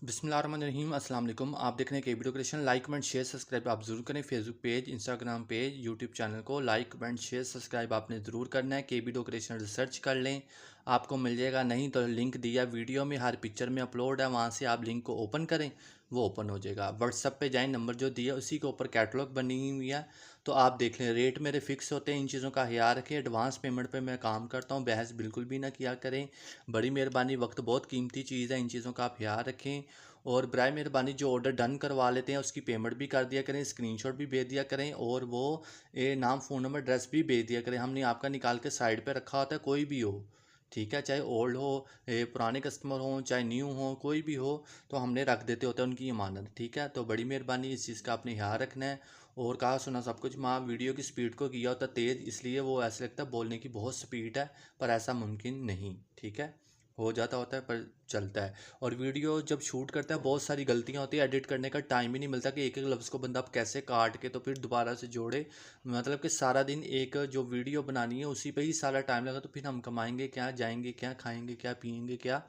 बिस्मिल्लाहिर्रहमानिर्रहीम अस्सलाम वालेकुम। आप देख रहे हैं video creation. Like comment share subscribe आप ज़रूर करें। Facebook page, Instagram page, YouTube channel को लाइक कमेंट शेयर सब्सक्राइब आपने ज़रूर करना है। वीडियो क्रिएशन रिसर्च कर लें, आपको मिल जाएगा। नहीं तो लिंक दिया वीडियो में, हर पिक्चर में अपलोड है, वहाँ से आप लिंक को ओपन करें, वो ओपन हो जाएगा। व्हाट्सअप पे जाएँ, नंबर जो दिया उसी के ऊपर कैटलॉग बनी हुई है, तो आप देख लें। रेट मेरे फिक्स होते हैं, इन चीज़ों का ख्याल रखें। एडवांस पेमेंट पे मैं काम करता हूँ, बहस बिल्कुल भी ना किया करें। बड़ी मेहरबानी, वक्त बहुत कीमती चीज़ है, इन चीज़ों का आप ख्याल रखें। और बराए मेहरबानी जो ऑर्डर डन करवा लेते हैं उसकी पेमेंट भी कर दिया करें, स्क्रीनशॉट भी भेज दिया करें, और वो नाम फ़ोन नंबर एड्रेस भी भेज दिया करें। हमने आपका निकाल के साइड पे रखा होता है, कोई भी हो, ठीक है, चाहे ओल्ड हो, पुराने कस्टमर हो, चाहे न्यू हो, कोई भी हो, तो हमने रख देते होते हैं उनकी अमानत, ठीक है। तो बड़ी मेहरबानी, इस चीज़ का आपने ख्याल रखना है। और कहा सुना सब कुछ। माँ वीडियो की स्पीड को किया होता तेज़, इसलिए वो ऐसा लगता है बोलने की बहुत स्पीड है, पर ऐसा मुमकिन नहीं, ठीक है। हो जाता होता है पर चलता है। और वीडियो जब शूट करता है बहुत सारी गलतियां होती है, एडिट करने का टाइम ही नहीं मिलता कि एक एक लफ्ज़ को बंदा कैसे काट के तो फिर दोबारा से जोड़े। मतलब कि सारा दिन एक जो वीडियो बनानी है उसी पे ही सारा टाइम लगा, तो फिर हम कमाएंगे क्या, जाएंगे क्या, खाएंगे क्या, पिएंगे क्या।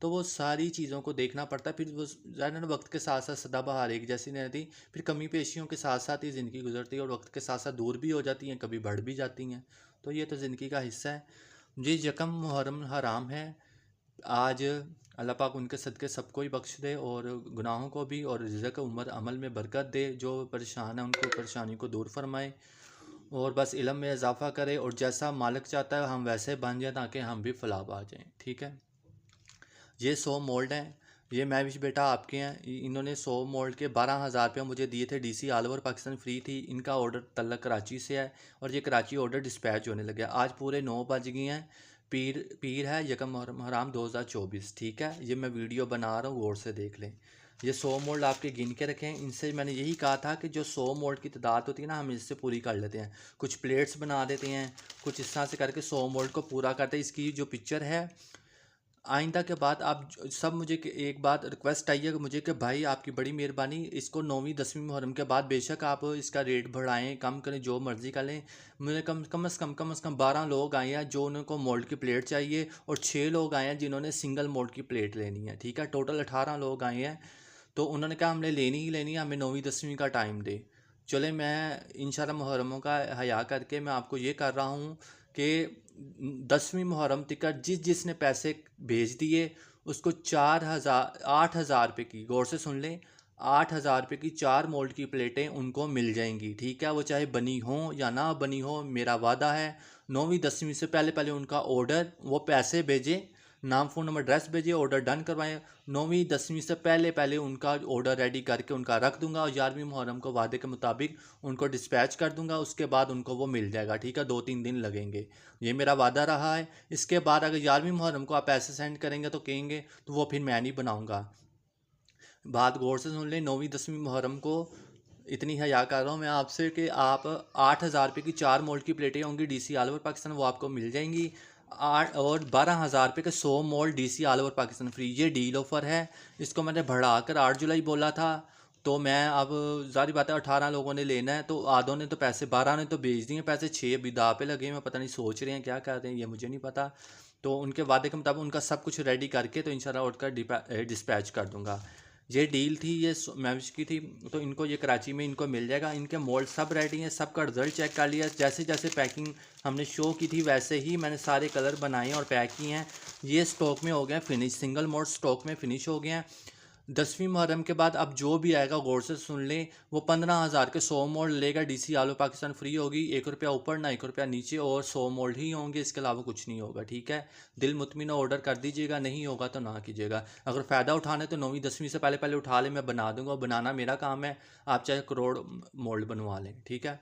तो वो सारी चीज़ों को देखना पड़ता है। फिर वो ज़्यादा वक्त के साथ साथ सदाबहार एक जैसी नहीं रहती। फिर कमी पेशियों के साथ साथ ही ज़िंदगी गुजरती है, और वक्त के साथ साथ दूर भी हो जाती हैं, कभी बढ़ भी जाती हैं। तो ये तो ज़िंदगी का हिस्सा है जी। यकम मुहर्रम हराम है आज। अल्लाह पाक उनके सदक़े सबको ही बख्श दे, और गुनाहों को भी, और रिज़्क़ उम्र अमल में बरकत दे। जो परेशान है उनको परेशानी को दूर फरमाए, और बस इल्म में इजाफ़ा करे, और जैसा मालिक चाहता है हम वैसे बन जाएं, ताकि हम भी फलाह पा जाएँ, ठीक है। ये 100 मोल्ड हैं, ये मैं विश बेटा आपके हैं। इन्होंने 100 मोल्ड के 12,000 रुपये मुझे दिए थे। DC all over Pakistan free थी। इनका ऑर्डर तल्लक कराची से है, और ये कराची ऑर्डर डिस्पैच होने लगे। आज पूरे 9 बज गए हैं। पीर पीर है यकम मुहर्रम हराम 2024, ठीक है। ये मैं वीडियो बना रहा हूँ, गौर से देख लें। ये 100 मोल्ड आपके गिन के रखें। इनसे मैंने यही कहा था कि जो 100 मोल्ड की तादाद होती है ना, हम इससे पूरी कर लेते हैं। कुछ प्लेट्स बना देते हैं, कुछ इस तरह से करके 100 मोल्ड को पूरा करते हैं। इसकी जो पिक्चर है, आइंदा के बाद आप सब मुझे एक बात रिक्वेस्ट आई है कि मुझे कि भाई आपकी बड़ी मेहरबानी, इसको 9वीं 10वीं मुहर्रम के बाद बेशक आप इसका रेट बढ़ाएं, कम करें, जो मर्ज़ी कर लें। मुझे कम से कम 12 लोग आए हैं जो उनको मोल्ड की प्लेट चाहिए, और 6 लोग आए हैं जिन्होंने सिंगल मोल्ड की प्लेट लेनी है, ठीक है। टोटल 18 लोग आए हैं, तो उन्होंने कहा हमने लेनी ही लेनी है, हमें 9वीं 10वीं का टाइम दे। चले, मैं इंशाल्लाह मुहर्रमों का हया करके मैं आपको ये कर रहा हूँ कि 10वीं मुहर्रम तक जिसने पैसे भेज दिए उसको 8,000 रुपये की, गौर से सुन लें, 8,000 रुपये की 4 मोल्ड की प्लेटें उनको मिल जाएंगी, ठीक है। वो चाहे बनी हो या ना बनी हो, मेरा वादा है। 9वीं 10वीं से पहले पहले उनका ऑर्डर, वो पैसे भेजें, नाम फ़ोन नंबर एड्रेस भेजिए, ऑर्डर डन करवाएं। 9वीं 10वीं से पहले पहले उनका ऑर्डर रेडी करके उनका रख दूंगा, और 11वीं मुहर्रम को वादे के मुताबिक उनको डिस्पैच कर दूंगा। उसके बाद उनको वो मिल जाएगा, ठीक है। 2-3 दिन लगेंगे, ये मेरा वादा रहा है। इसके बाद अगर 11वीं मुहर्रम को आप पैसे सेंड करेंगे तो कहेंगे तो वो फिर मैं नहीं बनाऊँगा। बात गौर से सुन लें, 9वीं 10वीं मुहर्रम को इतनी हया कर रहा हूँ मैं आपसे कि आप 8,000 रुपये की 4 मोल्ड की प्लेटें होंगी DC ऑल ओवर पाकिस्तान, वो आपको मिल जाएंगी। और 12,000 रुपये के 100 mould DC all over Pakistan free. ये डील ऑफ़र है। इसको मैंने बढ़ाकर 8 जुलाई बोला था, तो मैं अब ज़ाहिर बात है 18 लोगों ने लेना है, तो आधों ने तो पैसे, 12 ने तो भेज दिए पैसे, 6 अभी दाव पे लगे हैं, पता नहीं सोच रहे हैं क्या कर रहे हैं, ये मुझे नहीं पता। तो उनके वादे के मुताबिक उनका सब कुछ रेडी करके तो इंशाल्लाह उठकर डिस्पैच कर दूंगा। ये डील थी, ये मैविश की थी, तो इनको ये कराची में इनको मिल जाएगा। इनके मोल्ड सब रेडी हैं, सबका रिजल्ट चेक कर लिया। जैसे जैसे पैकिंग हमने शो की थी वैसे ही मैंने सारे कलर बनाए और पैक किए हैं। ये स्टॉक में हो गए फिनिश, सिंगल मोल्ड स्टॉक में फिनिश हो गए हैं। 10वीं मुहर्रम के बाद अब जो भी आएगा गौर से सुन लें, वो 15,000 के 100 मोल्ड लेगा। DC all over Pakistan free होगी, 1 रुपया ऊपर ना 1 रुपया नीचे, और 100 मोल्ड ही होंगे, इसके अलावा कुछ नहीं होगा, ठीक है। दिल मुतमिन ऑर्डर कर दीजिएगा, नहीं होगा तो ना कीजिएगा। अगर फ़ायदा उठाना है तो 9वीं 10वीं से पहले पहले उठा लें, मैं बना दूंगा। बनाना मेरा काम है, आप चाहे करोड़ मोल्ड बनवा लें, ठीक है।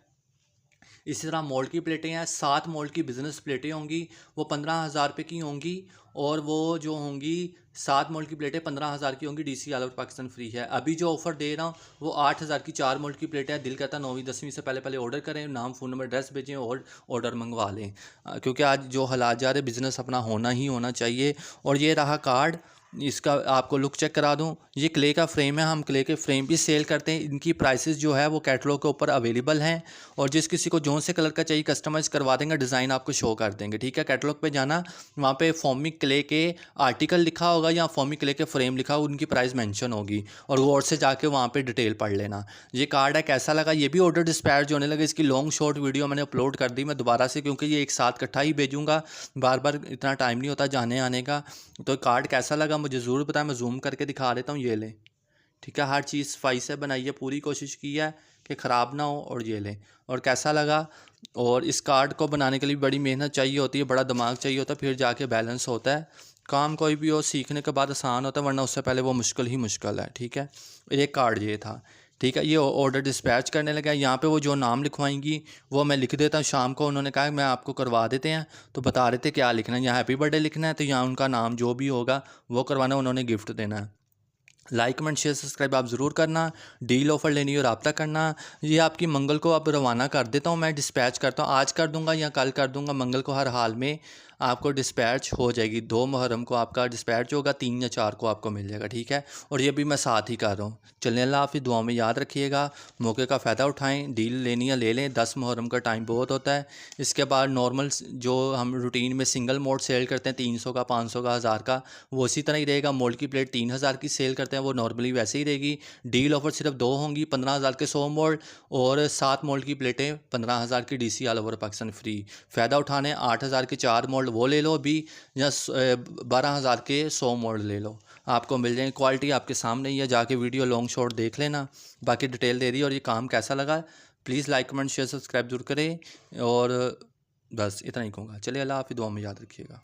इसी तरह मोल्ड की प्लेटें हैं, 7 मोल्ड की बिज़नेस प्लेटें होंगी, वो 15,000 रुपये की होंगी। और वो जो होंगी 7 मोल्ड की प्लेटें 15,000 की होंगी। DC all over Pakistan free है। अभी जो ऑफ़र दे रहा हूँ वो 8,000 की 4 मोल्ड की प्लेटें हैं। दिल करता है 9वीं 10वीं से पहले पहले ऑर्डर करें, नाम फ़ोन नंबर एड्रेस भेजें और ऑर्डर मंगवा लें, क्योंकि आज जो हालात जा रहे, बिज़नेस अपना होना ही होना चाहिए। और ये रहा कार्ड, इसका आपको लुक चेक करा दूं। ये क्ले का फ्रेम है, हम क्ले के फ्रेम भी सेल करते हैं। इनकी प्राइसेस जो है वो कैटलॉग के ऊपर अवेलेबल हैं, और जिस किसी को जो से कलर का चाहिए कस्टमाइज़ करवा देंगे, डिज़ाइन आपको शो कर देंगे। ठीक है, कैटलॉग पे जाना, वहाँ पे फोमिक क्ले के आर्टिकल लिखा होगा या फोमिक क्ले के फ्रेम लिखा होगा, उनकी प्राइस मेंशन होगी, और गौर से जाके वहाँ पे डिटेल पढ़ लेना। ये कार्ड है, कैसा लगा? ये भी ऑर्डर डिस्पैच होने लगे। इसकी लॉन्ग शॉर्ट वीडियो मैंने अपलोड कर दी मैं दोबारा से, क्योंकि ये एक साथ इकट्ठा ही भेजूँगा, बार बार इतना टाइम नहीं होता जाने आने का। तो कार्ड कैसा लगा मुझे ज़रूर बताएं, मैं जूम करके दिखा देता हूँ। ये लें, ठीक है, हर चीज़ सफाई से बनाई है, पूरी कोशिश की है कि ख़राब ना हो। और ये लें, और कैसा लगा? और इस कार्ड को बनाने के लिए बड़ी मेहनत चाहिए होती है, बड़ा दिमाग चाहिए होता है, फिर जाके बैलेंस होता है। काम कोई भी हो सीखने के बाद आसान होता है, वरना उससे पहले वो मुश्किल ही मुश्किल है। ठीक है, एक कार्ड ये था। ठीक है, ये ऑर्डर डिस्पैच करने लगा। यहाँ पे वो जो नाम लिखवाएंगी वो मैं लिख देता हूँ। शाम को उन्होंने कहा मैं आपको करवा देते हैं, तो बता रहे थे क्या लिखना है। यहाँ हैप्पी बर्थडे लिखना है, तो यहाँ उनका नाम जो भी होगा वो करवाना, उन्होंने गिफ्ट देना है। लाइक कमेंट शेयर सब्सक्राइब आप ज़रूर करना। डील ऑफ़र लेनी हो रब्ता करना। ये आपकी मंगल को अब रवाना कर देता हूँ, मैं डिस्पैच करता हूँ, आज कर दूंगा या कल कर दूंगा। मंगल को हर हाल में आपको डिस्पैच हो जाएगी। 2 मुहर्रम को आपका डिस्पैच होगा, 3 या 4 को आपको मिल जाएगा। ठीक है, और ये भी मैं साथ ही कर रहा हूँ। चलिए, अल्लाह हाफ़िज़, दुआ में याद रखिएगा। मौके का फ़ायदा उठाएँ, डील लेनी है ले लें। 10 मुहर्रम का टाइम बहुत होता है। इसके बाद नॉर्मल जो हम रूटीन में सिंगल मोड सेल करते हैं 300 का, 500 का, 1000 का, वो उसी तरह ही रहेगा। मोल्ड की प्लेट 3000 की सेल करते हैं, वो नॉर्मली वैसे ही रहेगी। डील ऑफर सिर्फ 2 होंगी, 15000 के 100 मोल्ड, और 7 मोल्ड की प्लेटें 15000 की DC all over Pakistan free. फ़ायदा उठाने 8000 के 4 मोल्ड वो ले लो अभी, या 12000 के 100 मोल्ड ले लो, आपको मिल जाएंगे। क्वालिटी आपके सामने ही है, जाके वीडियो लॉन्ग शॉर्ट देख लेना, बाकी डिटेल दे दी। और ये काम कैसा लगा please like comment share subscribe जरूर करें, और बस इतना ही कहूँगा। चलिए, अल्लाह हाफ़िज़, दुआ में याद रखिएगा।